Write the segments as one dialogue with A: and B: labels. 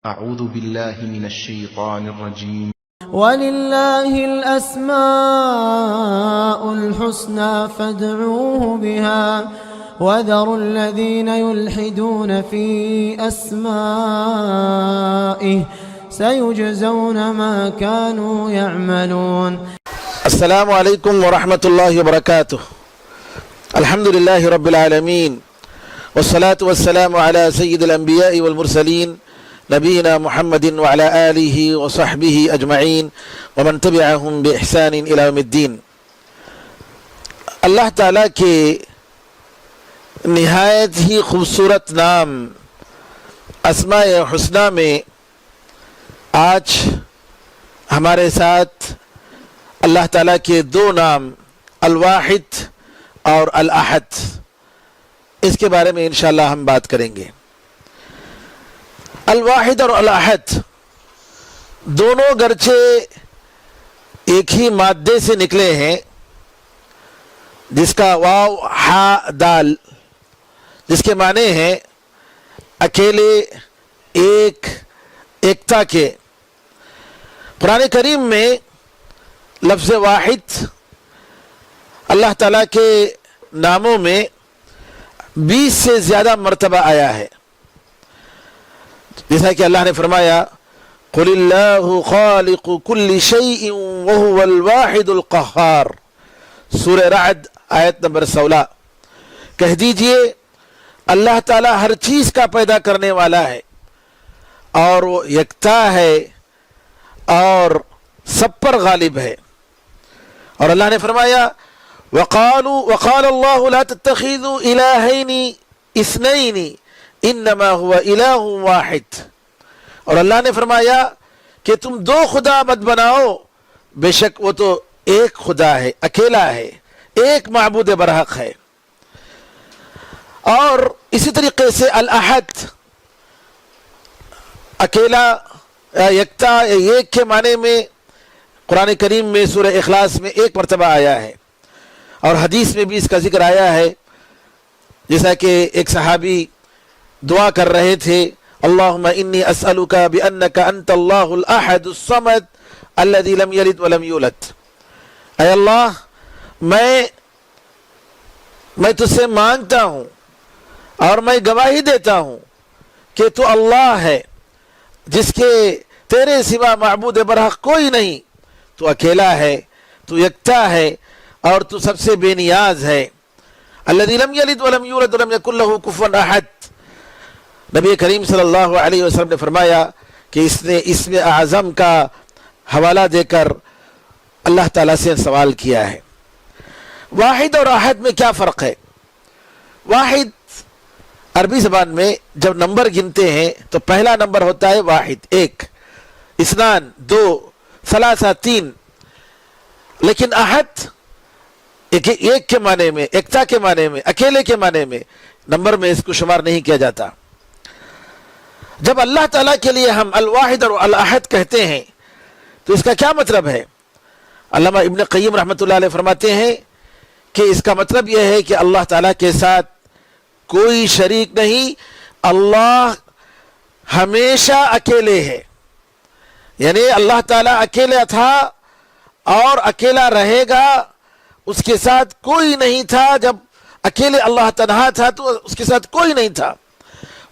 A: أعوذ بالله من الشيطان الرجيم.
B: وَلِلَّهِ الْأَسْمَاءُ الْحُسْنَى فَادْعُوهُ بِهَا وَذَرُوا الَّذِينَ يُلْحِدُونَ فِي أَسْمَائِهِ سَيُجْزَوْنَ مَا كَانُوا يَعْمَلُونَ.
C: السلام علیکم ورحمۃ اللہ وبرکاتہ. الحمد للہ رب العالمین والصلاة والسلام علی سید الانبیاء والمرسلین نبینا محمد وعلی آلہ وصحبہ اجمعین ومن تبعہم بإحسان الی یوم الدین. اللہ تعالیٰ کے نہایت ہی خوبصورت نام اسماء حسنہ میں آج ہمارے ساتھ اللہ تعالیٰ کے دو نام الواحد اور الاحد، اس کے بارے میں انشاءاللہ ہم بات کریں گے. الواحد اور الاحد دونوں گرچہ ایک ہی مادے سے نکلے ہیں، جس کا واو ہا دال، جس کے معنی ہیں اکیلے، ایکتا کے. قرآن کریم میں لفظ واحد اللہ تعالیٰ کے ناموں میں 20 سے زیادہ مرتبہ آیا ہے. جیسا کہ اللہ نے فرمایا قُلِ اللَّهُ خَالِقُ كُلِّ شَيْءٍ وَهُوَ الْوَاحِدُ الْقَهَّارُ، سورہ رعد آیت نمبر 16. کہہ دیجئے اللہ تعالیٰ ہر چیز کا پیدا کرنے والا ہے اور وہ یکتا ہے اور سب پر غالب ہے. اور اللہ نے فرمایا وقال اللہ لا تتخذوا الہین اثنین انما هو الہ واحد. اور اللہ نے فرمایا کہ تم دو خدا مت بناؤ، بے شک وہ تو ایک خدا ہے، اکیلا ہے، ایک معبود برحق ہے. اور اسی طریقے سے الاحد اکیلا، یکتا، ایک کے معنی میں قرآن کریم میں سورہ اخلاص میں 1 مرتبہ آیا ہے، اور حدیث میں بھی اس کا ذکر آیا ہے. جیسا کہ ایک صحابی دعا کر رہے تھے اللہم انی اسألک بأنک انت اللہ الاحد الصمد الذی لم یلد ولم یولد. اے اللہ، میں تجھ سے مانگتا ہوں اور میں گواہی دیتا ہوں کہ تو اللہ ہے جس کے تیرے سوا معبود برحق کوئی نہیں، تو اکیلا ہے، تو یکتا ہے اور تو سب سے بے نیاز ہے. الذی لم یلد ولم یولد ولم یکن لہ کفوا احد. نبی کریم صلی اللہ علیہ وسلم نے فرمایا کہ اس نے اسم اعظم کا حوالہ دے کر اللہ تعالیٰ سے سوال کیا ہے. واحد اور احد میں کیا فرق ہے؟ واحد عربی زبان میں جب نمبر گنتے ہیں تو پہلا نمبر ہوتا ہے واحد، 1، اثنان 2، ثلاثہ 3. لیکن احد ایک کے معنی میں، ایکتا کے معنی میں، اکیلے کے معنی میں، نمبر میں اس کو شمار نہیں کیا جاتا. جب اللہ تعالیٰ کے لیے ہم الواحد اور الاحد کہتے ہیں تو اس کا کیا مطلب ہے؟ علامہ ابن قیم رحمۃ اللہ علیہ فرماتے ہیں کہ اس کا مطلب یہ ہے کہ اللہ تعالیٰ کے ساتھ کوئی شریک نہیں، اللہ ہمیشہ اکیلے ہے. یعنی اللہ تعالیٰ اکیلا تھا اور اکیلا رہے گا، اس کے ساتھ کوئی نہیں تھا. جب اکیلے اللہ تنہا تھا تو اس کے ساتھ کوئی نہیں تھا.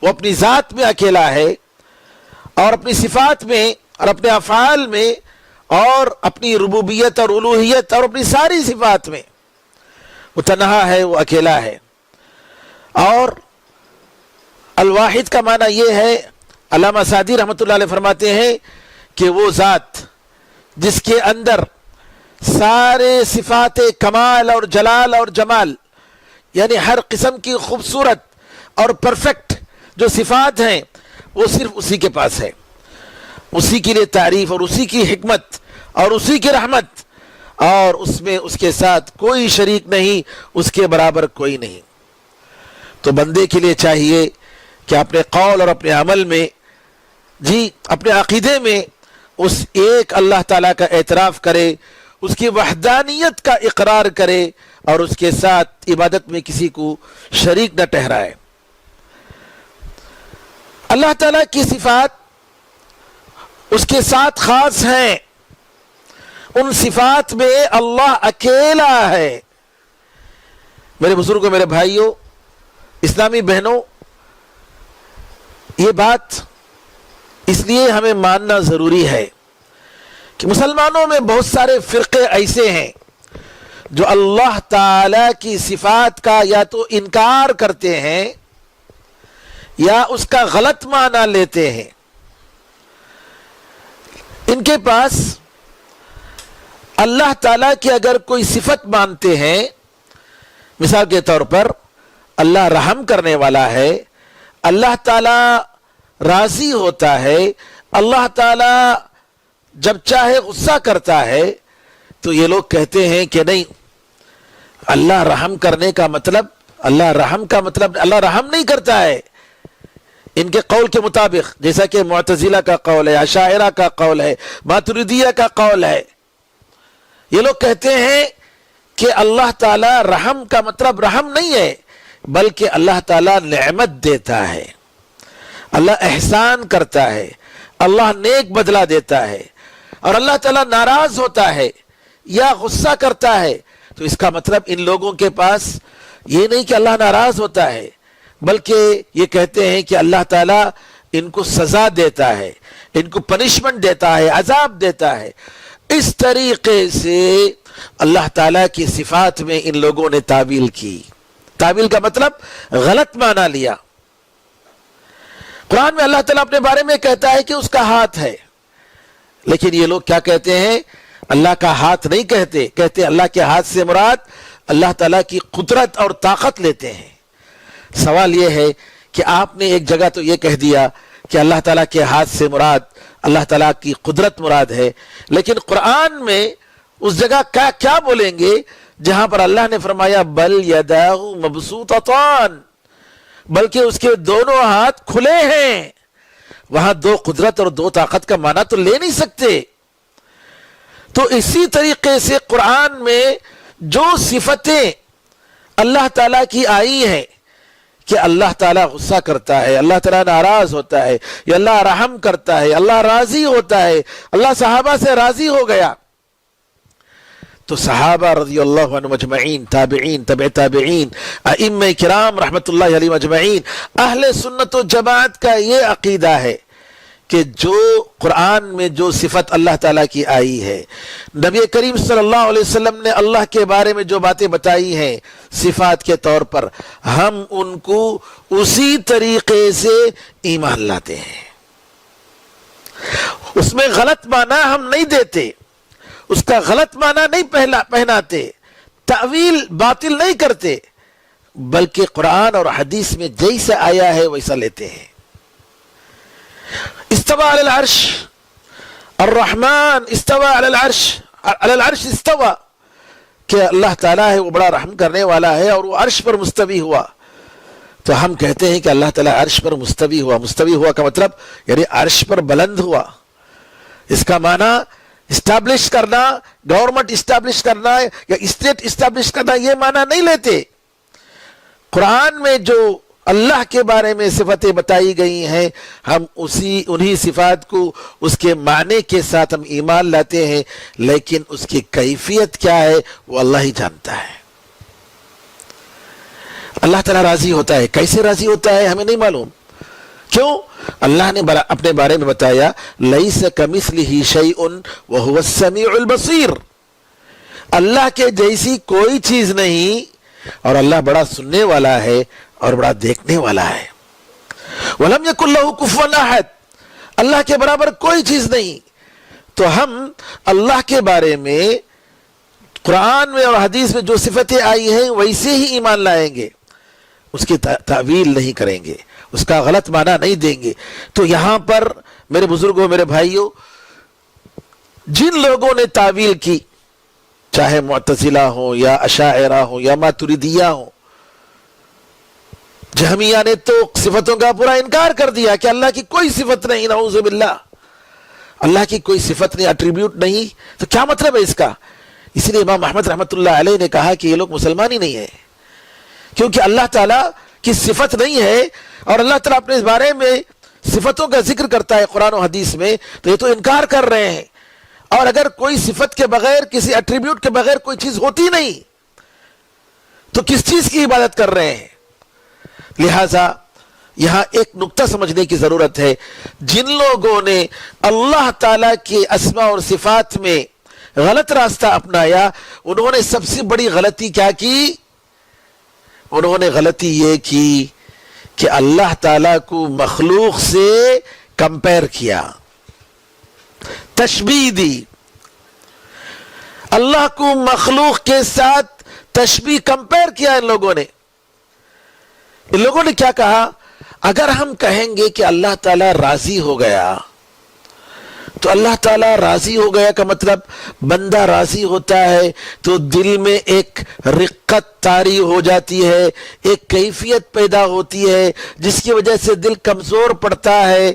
C: وہ اپنی ذات میں اکیلا ہے اور اپنی صفات میں اور اپنے افعال میں اور اپنی ربوبیت اور الوہیت اور اپنی ساری صفات میں وہ تنہا ہے، وہ اکیلا ہے. اور الواحد کا معنی یہ ہے، علامہ سعدی رحمۃ اللہ علیہ فرماتے ہیں کہ وہ ذات جس کے اندر سارے صفات کمال اور جلال اور جمال، یعنی ہر قسم کی خوبصورت اور پرفیکٹ جو صفات ہیں وہ صرف اسی کے پاس ہے. اسی کے لیے تعریف اور اسی کی حکمت اور اسی کی رحمت، اور اس میں اس کے ساتھ کوئی شریک نہیں، اس کے برابر کوئی نہیں. تو بندے کے لیے چاہیے کہ اپنے قول اور اپنے عمل میں، اپنے عقیدے میں اس ایک اللہ تعالیٰ کا اعتراف کرے، اس کی وحدانیت کا اقرار کرے اور اس کے ساتھ عبادت میں کسی کو شریک نہ ٹھہرائے. اللہ تعالیٰ کی صفات اس کے ساتھ خاص ہیں، ان صفات میں اللہ اکیلا ہے۔ میرے بزرگوں، میرے بھائیوں، اسلامی بہنوں، یہ بات اس لیے ہمیں ماننا ضروری ہے کہ مسلمانوں میں بہت سارے فرقے ایسے ہیں جو اللہ تعالی کی صفات کا یا تو انکار کرتے ہیں یا اس کا غلط معنی لیتے ہیں۔ ان کے پاس اللہ تعالیٰ کی اگر کوئی صفت مانتے ہیں، مثال کے طور پر اللہ رحم کرنے والا ہے، اللہ تعالیٰ راضی ہوتا ہے، اللہ تعالیٰ جب چاہے غصہ کرتا ہے، تو یہ لوگ کہتے ہیں کہ نہیں، اللہ رحم کرنے کا مطلب اللہ رحم نہیں کرتا ہے۔ ان کے قول کے مطابق، جیسا کہ معتزلہ کا قول ہے، اشاعرہ کا قول ہے، ماتریدیہ کا قول ہے، یہ لوگ کہتے ہیں کہ اللہ تعالی رحم کا مطلب رحم نہیں ہے، بلکہ اللہ تعالی نعمت دیتا ہے، اللہ احسان کرتا ہے، اللہ نیک بدلہ دیتا ہے، اور اللہ تعالی ناراض ہوتا ہے یا غصہ کرتا ہے، تو اس کا مطلب ان لوگوں کے پاس یہ نہیں کہ اللہ ناراض ہوتا ہے، بلکہ یہ کہتے ہیں کہ اللہ تعالیٰ ان کو سزا دیتا ہے، ان کو پنشمنٹ دیتا ہے، عذاب دیتا ہے۔ اس طریقے سے اللہ تعالیٰ کی صفات میں ان لوگوں نے تعویل کی۔ تعویل کا مطلب غلط معنی لیا۔ قرآن میں اللہ تعالیٰ اپنے بارے میں کہتا ہے کہ اس کا ہاتھ ہے، لیکن یہ لوگ کیا کہتے ہیں؟ اللہ کا ہاتھ نہیں کہتے اللہ کے ہاتھ سے مراد اللہ تعالیٰ کی قدرت اور طاقت لیتے ہیں۔ سوال یہ ہے کہ آپ نے ایک جگہ تو یہ کہہ دیا کہ اللہ تعالیٰ کے ہاتھ سے مراد اللہ تعالیٰ کی قدرت مراد ہے، لیکن قرآن میں اس جگہ کیا بولیں گے جہاں پر اللہ نے فرمایا بل یداہ مبسوطتان، بلکہ اس کے دونوں ہاتھ کھلے ہیں؟ وہاں دو قدرت اور دو طاقت کا معنی تو لے نہیں سکتے۔ تو اسی طریقے سے قرآن میں جو صفتیں اللہ تعالیٰ کی آئی ہیں کہ اللہ تعالیٰ غصہ کرتا ہے، اللہ تعالیٰ ناراض ہوتا ہے، یا اللہ رحم کرتا ہے، اللہ راضی ہوتا ہے، اللہ صحابہ سے راضی ہو گیا، تو صحابہ رضی اللہ عنہ مجمعین، تابعین، تبع تابعین، ائمہ کرام رحمت اللہ علیہ مجمعین، اہل سنت و جماعت کا یہ عقیدہ ہے کہ جو قرآن میں جو صفت اللہ تعالیٰ کی آئی ہے، نبی کریم صلی اللہ علیہ وسلم نے اللہ کے بارے میں جو باتیں بتائی ہیں صفات کے طور پر، ہم ان کو اسی طریقے سے ایمان لاتے ہیں۔ اس میں غلط معنی ہم نہیں دیتے، اس کا غلط معنی نہیں پہناتے، تعویل باطل نہیں کرتے، بلکہ قرآن اور حدیث میں جیسا آیا ہے ویسا لیتے ہیں۔ استوى على العرش، الرحمن استوى على العرش، على العرش استوى، کہ اللہ تعالیٰ ہے وہ بڑا رحم کرنے والا ہے اور وہ عرش پر مستوی ہوا، تو ہم کہتے ہیں کہ اللہ تعالیٰ عرش پر مستوی ہوا۔ مستوی ہوا کا مطلب یعنی عرش پر بلند ہوا۔ اس کا معنی اسٹیبلش کرنا، گورنمنٹ اسٹیبلش کرنا یا اسٹیٹ اسٹیبلش کرنا، یہ معنی نہیں لیتے۔ قرآن میں جو اللہ کے بارے میں صفتیں بتائی گئی ہیں، ہم انہی صفات کو اس کے معنی کے ساتھ ہم ایمان لاتے ہیں، لیکن اس کی کیفیت کیا ہے وہ اللہ ہی جانتا ہے۔ اللہ تعالیٰ راضی ہوتا ہے، کیسے راضی ہوتا ہے ہمیں نہیں معلوم۔ کیوں؟ اللہ نے اپنے بارے میں بتایا لیس کمثلہ شیء وہو السمیع البصیر، اللہ کے جیسی کوئی چیز نہیں، اور اللہ بڑا سننے والا ہے اور بڑا دیکھنے والا ہے۔ وَلَمْ يَكُنْ لَهُ كُفُوًا أَحَدٌ، اللہ کے برابر کوئی چیز نہیں۔ تو ہم اللہ کے بارے میں قرآن میں اور حدیث میں جو صفتیں آئی ہیں ویسے ہی ایمان لائیں گے، اس کی تعویل نہیں کریں گے، اس کا غلط معنی نہیں دیں گے۔ تو یہاں پر میرے بزرگوں، میرے بھائیوں، جن لوگوں نے تعویل کی، چاہے معتزلہ ہوں یا اشاعرہ ہوں یا ماتریدیہ ہوں، جہمیہ نے تو صفتوں کا پورا انکار کر دیا کہ اللہ کی کوئی صفت نہیں، نعوذ باللہ، اللہ کی کوئی صفت نہیں، ایٹریبیوٹ نہیں۔ تو کیا مطلب ہے اس کا؟ اس لیے امام احمد رحمت اللہ علیہ نے کہا کہ یہ لوگ مسلمان ہی نہیں ہیں، کیونکہ اللہ تعالیٰ کی صفت نہیں ہے، اور اللہ تعالیٰ اپنے اس بارے میں صفتوں کا ذکر کرتا ہے قرآن و حدیث میں تو یہ تو انکار کر رہے ہیں. اور اگر کوئی صفت کے بغیر, کسی ایٹریبیوٹ کے بغیر کوئی چیز ہوتی نہیں تو کس چیز کی عبادت کر رہے ہیں؟ لہذا یہاں ایک نقطہ سمجھنے کی ضرورت ہے. جن لوگوں نے اللہ تعالیٰ کے اسماء اور صفات میں غلط راستہ اپنایا, انہوں نے سب سے بڑی غلطی کیا کی؟ انہوں نے غلطی یہ کی کہ اللہ تعالیٰ کو مخلوق سے کمپیر کیا, تشبیہ دی. اللہ کو مخلوق کے ساتھ تشبیہ کمپیر کیا ان لوگوں نے. ان لوگوں نے کیا کہا؟ اگر ہم کہیں گے کہ اللہ تعالیٰ راضی ہو گیا تو اللہ تعالیٰ راضی ہو گیا کا مطلب بندہ راضی ہوتا ہے تو دل میں ایک رقت طاری ہو جاتی ہے, ایک کیفیت پیدا ہوتی ہے جس کی وجہ سے دل کمزور پڑتا ہے,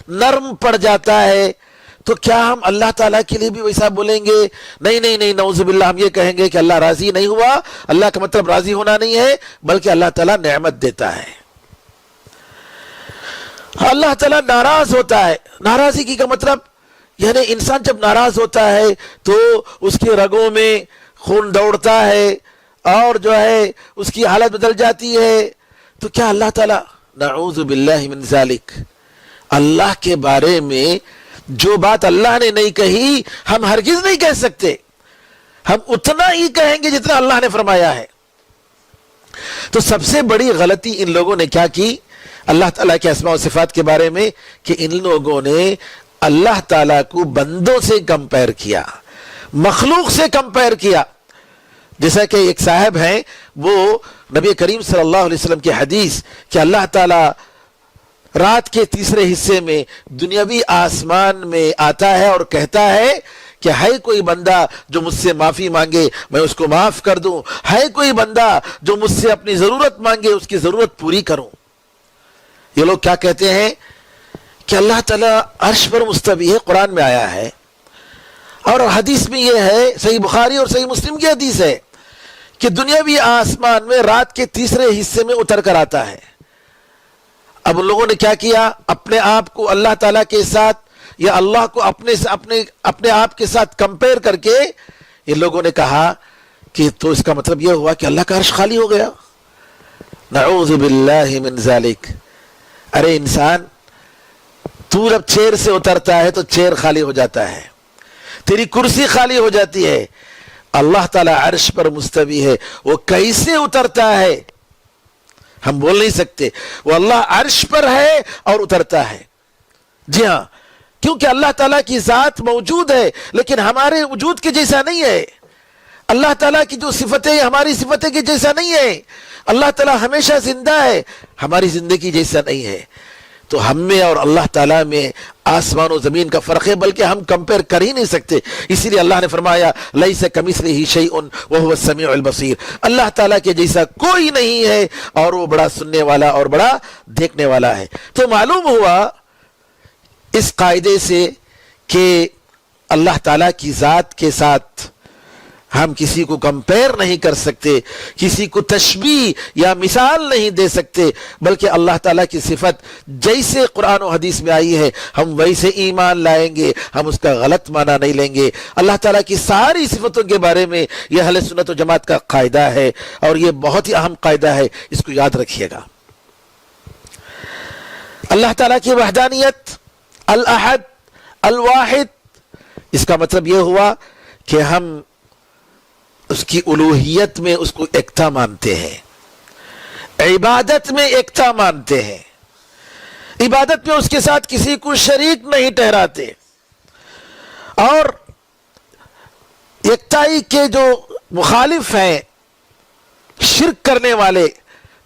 C: نرم پڑ جاتا ہے. تو کیا ہم اللہ تعالیٰ کے لیے بھی ویسا بولیں گے؟ نہیں نہیں نہیں, نعوذ باللہ. ہم یہ کہیں گے کہ اللہ راضی نہیں ہوا. اللہ کا مطلب راضی ہونا نہیں ہے, بلکہ اللہ تعالیٰ نعمت دیتا ہے. اللہ تعالیٰ ناراض ہوتا ہے. ناراضگی کا مطلب یعنی انسان جب ناراض ہوتا ہے تو اس کے رگوں میں خون دوڑتا ہے اور جو ہے اس کی حالت بدل جاتی ہے. تو کیا اللہ تعالیٰ, نعوذ باللہ من ذالک, اللہ کے بارے میں جو بات اللہ نے نہیں کہی ہم ہرگز نہیں کہہ سکتے. ہم اتنا ہی کہیں گے جتنا اللہ نے فرمایا ہے. تو سب سے بڑی غلطی ان لوگوں نے کیا کی اللہ تعالیٰ کے اسماء و صفات کے بارے میں کہ ان لوگوں نے اللہ تعالیٰ کو بندوں سے کمپیر کیا, مخلوق سے کمپیر کیا. جیسا کہ ایک صاحب ہیں, وہ نبی کریم صلی اللہ علیہ وسلم کی حدیث کہ اللہ تعالیٰ رات کے تیسرے حصے میں دنیاوی آسمان میں آتا ہے اور کہتا ہے کہ ہے کوئی بندہ جو مجھ سے معافی مانگے میں اس کو معاف کر دوں, ہے کوئی بندہ جو مجھ سے اپنی ضرورت مانگے اس کی ضرورت پوری کروں. یہ لوگ کیا کہتے ہیں کہ اللہ تعالیٰ عرش پر مستوی ہے, قرآن میں آیا ہے, اور حدیث میں یہ ہے, صحیح بخاری اور صحیح مسلم کی حدیث ہے کہ دنیاوی آسمان میں رات کے تیسرے حصے میں اتر کر آتا ہے. اب ان لوگوں نے کیا کیا, اپنے آپ کو اللہ تعالیٰ کے ساتھ یا اللہ کو اپنے آپ کے ساتھ کمپیر کر کے ان لوگوں نے کہا کہ تو اس کا مطلب یہ ہوا کہ اللہ کا عرش خالی ہو گیا. نعوذ باللہ من ذالک. ارے انسان, تو جب چیئر سے اترتا ہے تو چیئر خالی ہو جاتا ہے, تیری کرسی خالی ہو جاتی ہے. اللہ تعالیٰ عرش پر مستوی ہے, وہ کیسے اترتا ہے ہم بول نہیں سکتے. وہ اللہ عرش پر ہے اور اترتا ہے. جی ہاں, کیونکہ اللہ تعالیٰ کی ذات موجود ہے لیکن ہمارے وجود کے جیسا نہیں ہے. اللہ تعالیٰ کی جو صفتیں ہماری صفتیں کے جیسا نہیں ہے. اللہ تعالیٰ ہمیشہ زندہ ہے, ہماری زندگی جیسا نہیں ہے. تو ہم میں اور اللہ تعالیٰ میں آسمان و زمین کا فرق ہے, بلکہ ہم کمپیر کر ہی نہیں سکتے. اسی لیے اللہ نے فرمایا لیس کمثلہ شیء وہو السمیع البصیر. اللہ تعالیٰ کے جیسا کوئی نہیں ہے اور وہ بڑا سننے والا اور بڑا دیکھنے والا ہے. تو معلوم ہوا اس قاعدے سے کہ اللہ تعالیٰ کی ذات کے ساتھ ہم کسی کو کمپیر نہیں کر سکتے, کسی کو تشبیہ یا مثال نہیں دے سکتے, بلکہ اللہ تعالیٰ کی صفت جیسے قرآن و حدیث میں آئی ہے ہم ویسے ایمان لائیں گے, ہم اس کا غلط معنی نہیں لیں گے. اللہ تعالیٰ کی ساری صفتوں کے بارے میں یہ اہل سنت و جماعت کا قاعدہ ہے اور یہ بہت ہی اہم قاعدہ ہے, اس کو یاد رکھیے گا. اللہ تعالیٰ کی وحدانیت, الاحد, الواحد, اس کا مطلب یہ ہوا کہ ہم اس کی الوہیت میں اس کو ایکتا مانتے ہیں, عبادت میں ایکتا مانتے ہیں, عبادت میں اس کے ساتھ کسی کو شریک نہیں ٹھہراتے. اور یکتائی کے جو مخالف ہیں, شرک کرنے والے,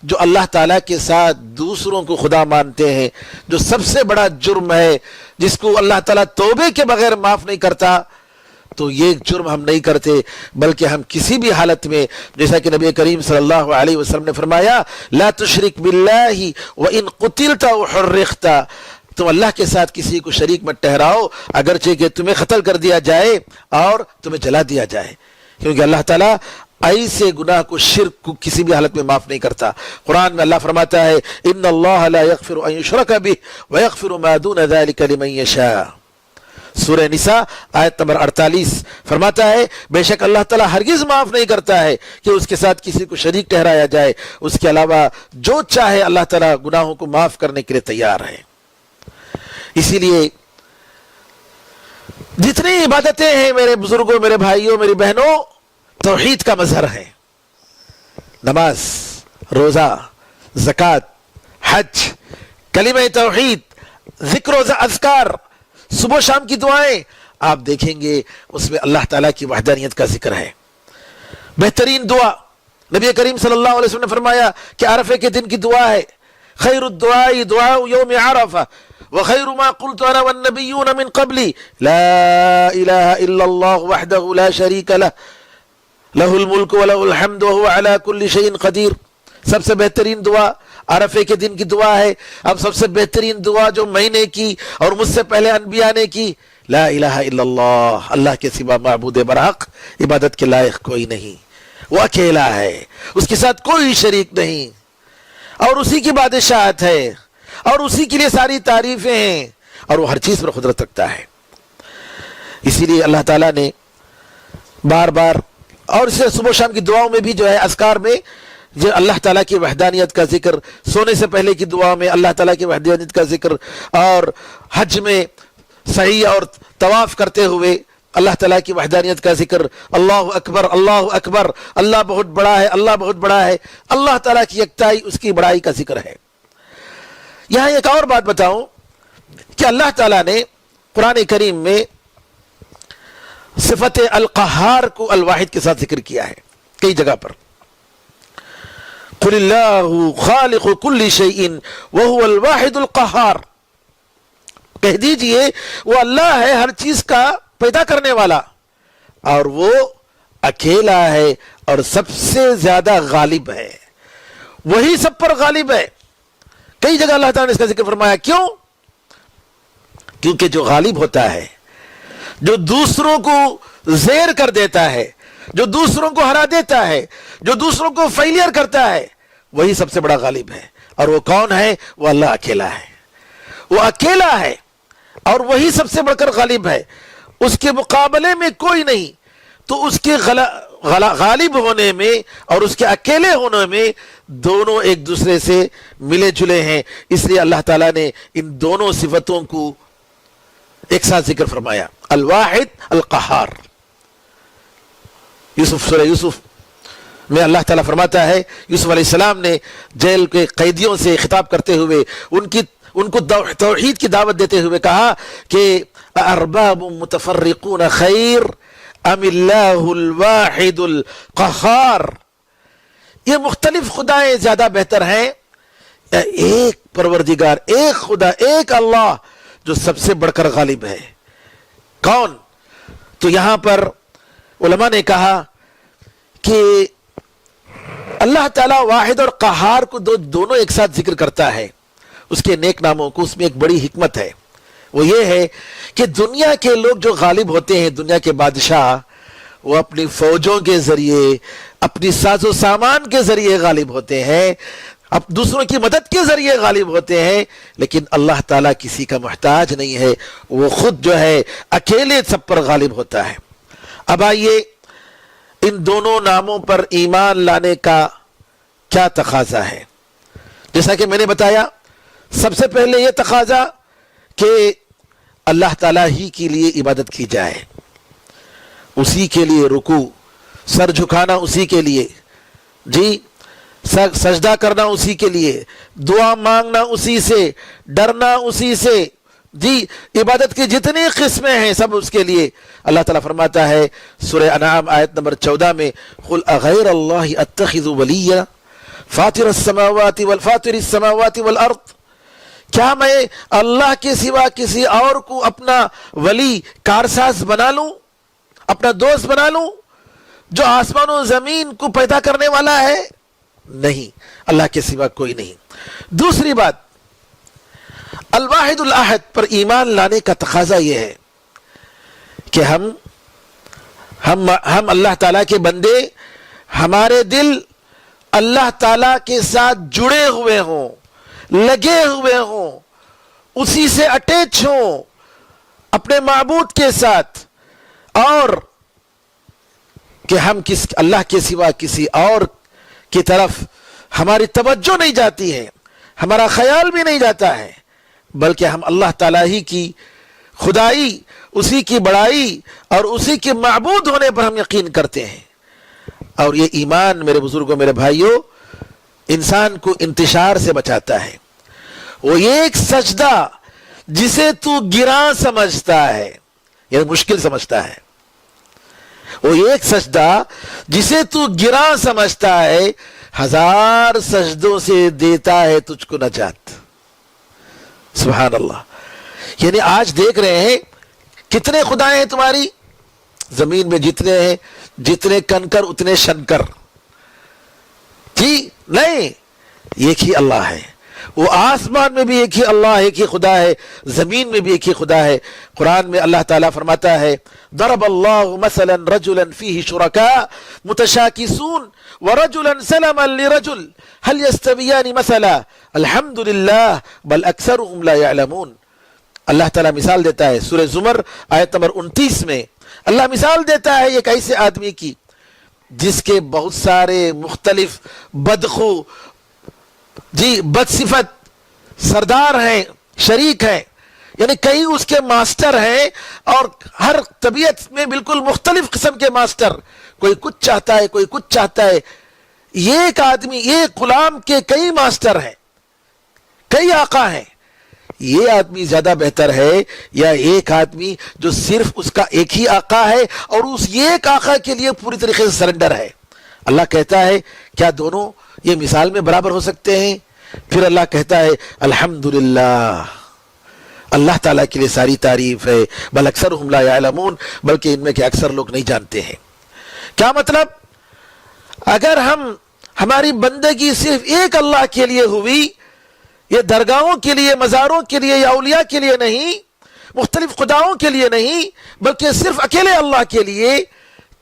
C: جو اللہ تعالیٰ کے ساتھ دوسروں کو خدا مانتے ہیں, جو سب سے بڑا جرم ہے جس کو اللہ تعالیٰ توبے کے بغیر معاف نہیں کرتا, تو یہ جرم ہم نہیں کرتے, بلکہ ہم کسی بھی حالت میں جیسا کہ نبی کریم صلی اللہ علیہ وسلم نے فرمایا لا تشرک باللہ وان قتلت او حرقت, تم اللہ کے ساتھ کسی کو شریک مت ٹھہراؤ اگرچہ کہ تمہیں قتل کر دیا جائے اور تمہیں جلا دیا جائے, کیونکہ اللہ تعالیٰ ایسے گناہ کو، شرک کو کسی بھی حالت میں معاف نہیں کرتا۔ قرآن میں اللہ فرماتا ہے ان اللہ لا یغفر ان یشرک بہ ویغفر ما دون ذلک لمن یشاء، سورہ نساء آیت نمبر 48 فرماتا ہے بے شک اللہ تعالیٰ ہرگز معاف نہیں کرتا ہے کہ اس کے ساتھ کسی کو شریک ٹھہرایا جائے، اس کے علاوہ جو چاہے اللہ تعالیٰ گناہوں کو معاف کرنے کے لیے تیار ہے۔ اسی لیے جتنی عبادتیں ہیں میرے بزرگوں، میرے بھائیوں، میری بہنوں، توحید کا مظہر ہے۔ نماز، روزہ، زکوٰۃ، حج، کلمہ توحید، ذکر و اذکار، صبح و شام کی دعائیں، آپ دیکھیں گے اس میں اللہ تعالیٰ کی وحدانیت کا ذکر ہے۔ بہترین دعا نبی کریم صلی اللہ علیہ وسلم نے فرمایا کہ عرفے کے دن کی دعا ہے، خیر الدعاء دعاء یوم عرفہ وخیر ما قلت انا والنبیون من قبلی لا الہ الا اللہ وحدہ لا شریک لہ لہ الملک ولہ الحمد وہو علی کل شیء قدیر۔ سب سے بہترین دعا عرفے کے دن کی دعا ہے۔ اب سب سے بہترین دعا جو میں نے کی اور مجھ سے پہلے انبیاء نے کی، لا الہ الا اللہ، اللہ کے سوا معبود برحق عبادت کے لائق کوئی نہیں، وہ اکیلا ہے، اس کے ساتھ کوئی شریک نہیں، اور اسی کی بادشاہت ہے، اور اسی کے لیے ساری تعریفیں ہیں، اور وہ ہر چیز پر قدرت رکھتا ہے۔ اسی لیے اللہ تعالیٰ نے بار بار، اور اسے صبح و شام کی دعاؤں میں بھی جو ہے، اذکار میں جو اللہ تعالیٰ کی وحدانیت کا ذکر، سونے سے پہلے کی دعا میں اللہ تعالیٰ کی وحدانیت کا ذکر، اور حج میں سعی اور طواف کرتے ہوئے اللہ تعالیٰ کی وحدانیت کا ذکر، اللہ اکبر اللہ اکبر، اللہ بہت بڑا ہے، اللہ بہت بڑا ہے، اللہ تعالیٰ کی یکتائی، اس کی بڑائی کا ذکر ہے۔ یہاں ایک اور بات بتاؤں کہ اللہ تعالیٰ نے قرآن کریم میں صفت القہار کو الواحد کے ساتھ ذکر کیا ہے کئی جگہ پر۔ قل اللہ خالق کل شیء وہو الواحد القہار، کہہ دیجئے وہ اللہ ہے ہر چیز کا پیدا کرنے والا، اور وہ اکیلا ہے اور سب سے زیادہ غالب ہے، وہی سب پر غالب ہے۔ کئی جگہ اللہ تعالیٰ نے اس کا ذکر فرمایا، کیوں؟ کیونکہ جو غالب ہوتا ہے، جو دوسروں کو زیر کر دیتا ہے، جو دوسروں کو ہرا دیتا ہے، جو دوسروں کو فیلئر کرتا ہے، وہی سب سے بڑا غالب ہے۔ اور وہ کون ہے؟ وہ اللہ اکیلا ہے، وہ اکیلا ہے، اور وہی سب سے بڑھ کر غالب ہے، اس کے مقابلے میں کوئی نہیں۔ تو اس کے غالب ہونے میں اور اس کے اکیلے ہونے میں دونوں ایک دوسرے سے ملے جلے ہیں، اس لیے اللہ تعالیٰ نے ان دونوں صفتوں کو ایک ساتھ ذکر فرمایا، الواحد القہار۔ سورہ یوسف میں اللہ تعالیٰ فرماتا ہے، یوسف علیہ السلام نے جیل کے قیدیوں سے خطاب کرتے ہوئے ان کو توحید کی دعوت دیتے ہوئے کہا کہ ارباب متفرقون خیر ام اللہ الواحد القہار، یہ مختلف خدائیں زیادہ بہتر ہیں، ایک پروردگار، ایک خدا، ایک اللہ جو سب سے بڑھ کر غالب ہے۔ کون؟ تو یہاں پر علماء نے کہا کہ اللہ تعالیٰ واحد اور قہار کو دونوں ایک ساتھ ذکر کرتا ہے، اس کے نیک ناموں کو، اس میں ایک بڑی حکمت ہے۔ وہ یہ ہے کہ دنیا کے لوگ جو غالب ہوتے ہیں، دنیا کے بادشاہ، وہ اپنی فوجوں کے ذریعے، اپنی ساز و سامان کے ذریعے غالب ہوتے ہیں، اب دوسروں کی مدد کے ذریعے غالب ہوتے ہیں، لیکن اللہ تعالیٰ کسی کا محتاج نہیں ہے، وہ خود جو ہے اکیلے سب پر غالب ہوتا ہے۔ اب آئیے ان دونوں ناموں پر ایمان لانے کا کیا تقاضا ہے؟ جیسا کہ میں نے بتایا، سب سے پہلے یہ تقاضا کہ اللہ تعالیٰ ہی کے لیے عبادت کی جائے، اسی کے لیے رکوع، سر جھکانا اسی کے لیے، جی سجدہ کرنا اسی کے لیے، دعا مانگنا اسی سے، ڈرنا اسی سے، جی عبادت کی جتنی قسمیں ہیں سب اس کے لیے۔ اللہ تعالیٰ فرماتا ہے سورہ انعام آیت نمبر 14 میں، قل اغیر اللہ اتخذ ولیا فاطر السماوات والارض، کیا میں اللہ کے سوا کسی اور کو اپنا ولی، کارساز بنا لوں، اپنا دوست بنا لوں، جو آسمان و زمین کو پیدا کرنے والا ہے؟ نہیں، اللہ کے سوا کوئی نہیں۔ دوسری بات، الواحد الاحد پر ایمان لانے کا تقاضا یہ ہے کہ ہم اللہ تعالیٰ کے بندے، ہمارے دل اللہ تعالیٰ کے ساتھ جڑے ہوئے ہوں، لگے ہوئے ہوں، اسی سے اٹیچ ہوں اپنے معبود کے ساتھ، اور کہ ہم اللہ کے سوا کسی اور کی طرف ہماری توجہ نہیں جاتی ہے، ہمارا خیال بھی نہیں جاتا ہے، بلکہ ہم اللہ تعالیٰ ہی کی خدائی، اسی کی بڑائی اور اسی کے معبود ہونے پر ہم یقین کرتے ہیں۔ اور یہ ایمان میرے بزرگوں، میرے بھائیوں، انسان کو انتشار سے بچاتا ہے۔ وہ ایک سجدہ جسے تو گراں سمجھتا ہے، یعنی مشکل سمجھتا ہے، وہ ایک سجدہ جسے تو گراں سمجھتا ہے، 1000 سجدوں سے دیتا ہے تجھ کو نجات۔ سبحان اللہ۔ یعنی آج دیکھ رہے ہیں کتنے خدائیں ہیں تمہاری زمین میں، جتنے ہیں، جتنے کنکر اتنے شنکر، جی نہیں، ایک ہی اللہ ہے۔ وہ آسمان میں بھی ایک ہی اللہ، ایک ہی خدا ہے، زمین میں بھی ایک ہی خدا ہے۔ قرآن میں اللہ تعالیٰ فرماتا ہے ضرب اللہ مثلا رجلا فیہ شرکاء متشاکسون ورجلا سلما لرجل هل يستویان مثلا الحمد للہ بل اکثرهم لا يعلمون۔ اللہ تعالیٰ مثال دیتا ہے سورہ زمر آیت نمبر 29 میں، اللہ مثال دیتا ہے ایک ایسے آدمی کی جس کے بہت سارے مختلف بدخو، جی بد صفت سردار ہیں، شریک ہیں، یعنی کئی اس کے ماسٹر ہیں، اور ہر طبیعت میں بالکل مختلف قسم کے ماسٹر، کوئی کچھ چاہتا ہے، کوئی کچھ چاہتا ہے۔ ایک آدمی، ایک غلام کے کئی ماسٹر ہیں، کئی آقا ہیں، یہ آدمی زیادہ بہتر ہے یا ایک آدمی جو صرف اس کا ایک ہی آقا ہے اور اس ایک آقا کے لیے پوری طریقے سے سرنڈر ہے؟ اللہ کہتا ہے کیا دونوں یہ مثال میں برابر ہو سکتے ہیں؟ پھر اللہ کہتا ہے الحمدللہ، اللہ تعالیٰ کے لیے ساری تعریف ہے، بل اکثرهم لا يعلمون، بلکہ ان میں کہ اکثر لوگ نہیں جانتے ہیں۔ کیا مطلب؟ اگر ہماری بندگی صرف ایک اللہ کے لیے ہوئی، یہ درگاہوں کے لیے، مزاروں کے لیے یا اولیاء کے لیے نہیں، مختلف خداؤں کے لیے نہیں، بلکہ صرف اکیلے اللہ کے لیے،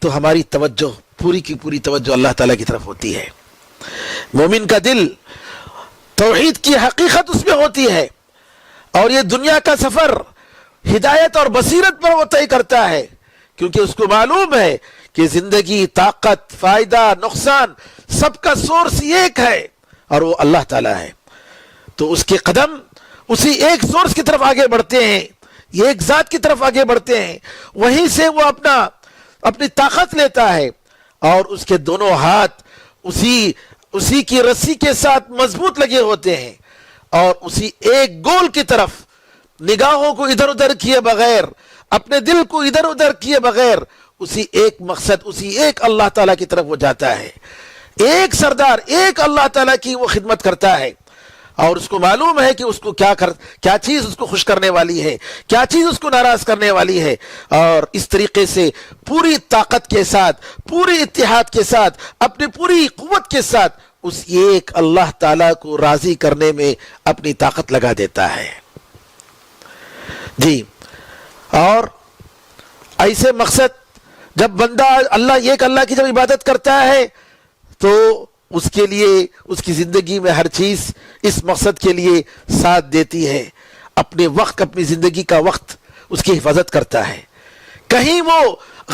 C: تو ہماری توجہ، پوری کی پوری توجہ اللہ تعالیٰ کی طرف ہوتی ہے۔ مومن کا دل توحید کی حقیقت اس میں ہوتی ہے، اور یہ دنیا کا سفر ہدایت اور بصیرت پر وہ طے کرتا ہے، کیونکہ اس کو معلوم ہے کہ زندگی، طاقت، فائدہ، نقصان سب کا سورس ایک ہے، اور وہ اللہ تعالیٰ ہے۔ تو اس کے قدم اسی ایک سورس کی طرف آگے بڑھتے ہیں، ایک ذات کی طرف آگے بڑھتے ہیں، وہیں سے وہ اپنی طاقت لیتا ہے، اور اس کے دونوں ہاتھ اسی کی رسی کے ساتھ مضبوط لگے ہوتے ہیں، اور اسی ایک گول کی طرف نگاہوں کو ادھر ادھر کیے بغیر، اپنے دل کو ادھر ادھر کیے بغیر، اسی ایک مقصد، اسی ایک اللہ تعالیٰ کی طرف وہ جاتا ہے۔ ایک سردار، ایک اللہ تعالیٰ کی وہ خدمت کرتا ہے، اور اس کو معلوم ہے کہ اس کو کیا چیز اس کو خوش کرنے والی ہے، کیا چیز اس کو ناراض کرنے والی ہے، اور اس طریقے سے پوری طاقت کے ساتھ، پوری اتحاد کے ساتھ، اپنی پوری قوت کے ساتھ اس ایک اللہ تعالیٰ کو راضی کرنے میں اپنی طاقت لگا دیتا ہے۔ جی، اور ایسے مقصد جب بندہ ایک اللہ کی جب عبادت کرتا ہے تو اس کے لیے، اس کی زندگی میں ہر چیز اس مقصد کے لیے ساتھ دیتی ہے۔ اپنے وقت، اپنی زندگی کا وقت اس کی حفاظت کرتا ہے، کہیں وہ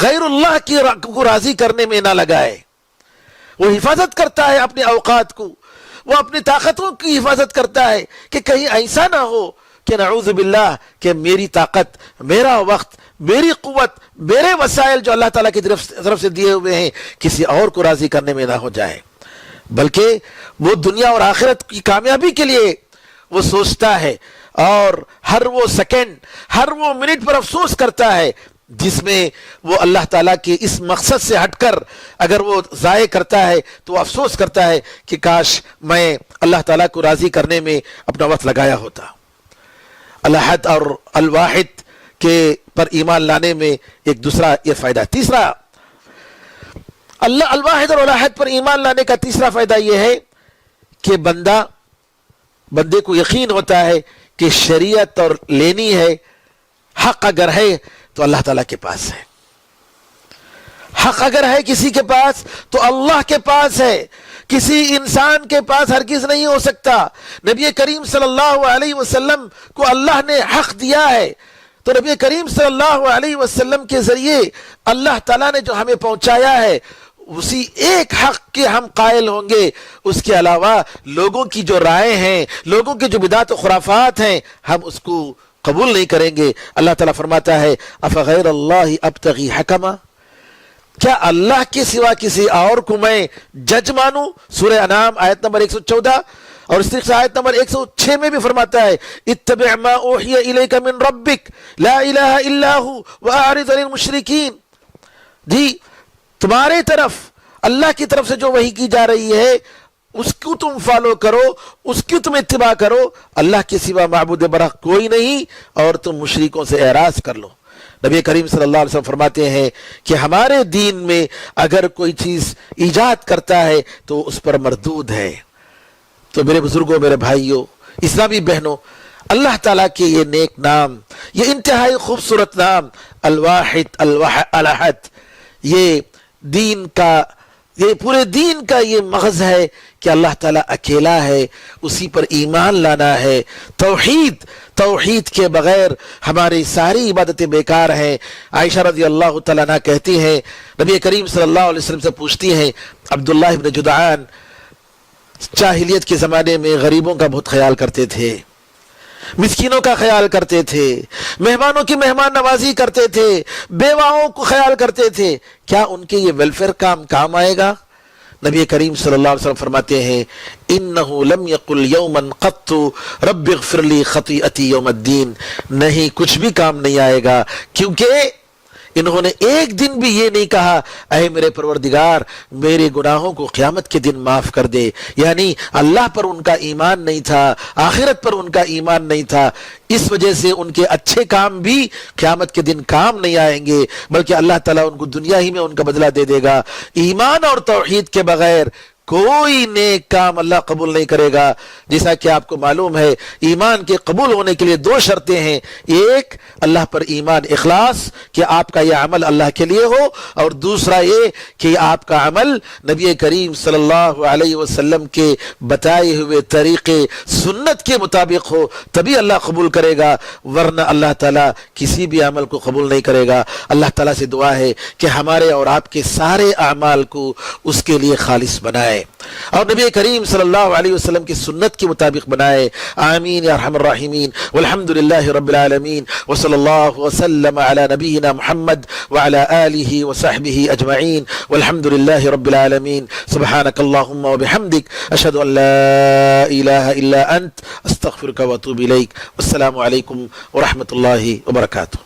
C: غیر اللہ کو راضی کرنے میں نہ لگائے۔ وہ حفاظت کرتا ہے اپنے اوقات کو، وہ اپنی طاقتوں کی حفاظت کرتا ہے کہ کہیں ایسا نہ ہو کہ نعوذ باللہ کہ میری طاقت، میرا وقت، میری قوت، میرے وسائل جو اللہ تعالیٰ کی طرف سے دیے ہوئے ہیں کسی اور کو راضی کرنے میں نہ ہو جائے، بلکہ وہ دنیا اور آخرت کی کامیابی کے لیے وہ سوچتا ہے، اور ہر وہ سیکنڈ، ہر وہ منٹ پر افسوس کرتا ہے جس میں وہ اللہ تعالیٰ کے اس مقصد سے ہٹ کر اگر وہ ضائع کرتا ہے تو وہ افسوس کرتا ہے کہ کاش میں اللہ تعالیٰ کو راضی کرنے میں اپنا وقت لگایا ہوتا۔ الاحد اور الواحد کے پر ایمان لانے میں ایک دوسرا یہ فائدہ۔ تیسرا، الواحد اور الاحد پر ایمان لانے کا تیسرا فائدہ یہ ہے کہ بندے کو یقین ہوتا ہے کہ شریعت اور لینی ہے، حق اگر ہے تو اللہ تعالیٰ کے پاس ہے۔ حق اگر ہے کسی کے پاس تو اللہ کے پاس ہے، کسی انسان کے پاس ہرگز نہیں ہو سکتا۔ نبی کریم صلی اللہ علیہ وسلم کو اللہ نے حق دیا ہے، تو نبی کریم صلی اللہ علیہ وسلم کے ذریعے اللہ تعالیٰ نے جو ہمیں پہنچایا ہے اسی ایک حق کے ہم قائل ہوں گے۔ اس کے علاوہ لوگوں کی جو رائے ہیں، لوگوں کے جو بدعت و خرافات ہیں، ہم اس کو قبول نہیں کریں گے۔ اللہ تعالیٰ فرماتا ہے افغیر اللہ ابتغی حکما، کیا اللہ کے سوا کسی اور کو میں جج مانوں؟ سورہ انعام آیت نمبر 114 اور اس طریقے سے آیت نمبر 106 میں بھی فرماتا ہے اتبع ما اوحی الیک من ربک لا الہ الا ہو واعرض عن المشرکین۔ جی تمہارے طرف اللہ کی طرف سے جو وحی کی جا رہی ہے اس کو تم فالو کرو، اس کی تم اتباع کرو، اللہ کے سوا معبود برحق کوئی نہیں، اور تم مشرکوں سے اعراض کر لو۔ نبی کریم صلی اللہ علیہ وسلم فرماتے ہیں کہ ہمارے دین میں اگر کوئی چیز ایجاد کرتا ہے تو اس پر مردود ہے۔ تو میرے بزرگوں، میرے بھائیوں، اسلامی بہنوں، اللہ تعالیٰ کے یہ نیک نام، یہ انتہائی خوبصورت نام الواحد الاحد، یہ دین کا، یہ پورے دین کا یہ مغز ہے کہ اللہ تعالیٰ اکیلا ہے، اسی پر ایمان لانا ہے۔ توحید کے بغیر ہماری ساری عبادتیں بیکار ہیں۔ عائشہ رضی اللہ تعالیٰ عنہ کہتی ہیں، نبی کریم صلی اللہ علیہ وسلم سے پوچھتی ہیں، عبداللہ ابن جدعان جاہلیت کے زمانے میں غریبوں کا بہت خیال کرتے تھے، مسکینوں کا خیال کرتے تھے، مہمانوں کی مہمان نوازی کرتے تھے، بیواؤں کو خیال کرتے تھے، کیا ان کے یہ ویلفیئر کام آئے گا؟ نبی کریم صلی اللہ علیہ وسلم فرماتے ہیں انہو لم یقل یوما قط رب اغفر لی خطیئتی یوم الدین، نہیں کچھ بھی کام نہیں آئے گا، کیونکہ انہوں نے ایک دن بھی یہ نہیں کہا اے میرے پروردگار میرے گناہوں کو قیامت کے دن معاف کر دے، یعنی اللہ پر ان کا ایمان نہیں تھا، آخرت پر ان کا ایمان نہیں تھا، اس وجہ سے ان کے اچھے کام بھی قیامت کے دن کام نہیں آئیں گے، بلکہ اللہ تعالیٰ ان کو دنیا ہی میں ان کا بدلہ دے دے گا۔ ایمان اور توحید کے بغیر کوئی نیک کام اللہ قبول نہیں کرے گا۔ جیسا کہ آپ کو معلوم ہے ایمان کے قبول ہونے کے لیے دو شرطیں ہیں، ایک اللہ پر ایمان اخلاص کہ آپ کا یہ عمل اللہ کے لیے ہو، اور دوسرا یہ کہ آپ کا عمل نبی کریم صلی اللہ علیہ وسلم کے بتائے ہوئے طریقے سنت کے مطابق ہو، تبھی اللہ قبول کرے گا، ورنہ اللہ تعالیٰ کسی بھی عمل کو قبول نہیں کرے گا۔ اللہ تعالیٰ سے دعا ہے کہ ہمارے اور آپ کے سارے اعمال کو اس کے لیے خالص بنائے اور نبی کریم صلی اللہ علیہ وسلم کی سنت کے مطابق بنائے۔ آمین یا ارحم الراحمین، والحمدللہ رب العالمین، وصلی اللہ وسلم علی نبینا محمد وعلی آلہ وصحبہ اجمعین، والحمدللہ رب العالمین۔ سبحانک اللہم وبحمدک، اشہد ان لا الہ الا انت، استغفرک واتوب الیک۔ والسلام علیکم ورحمۃ اللہ وبرکاتہ۔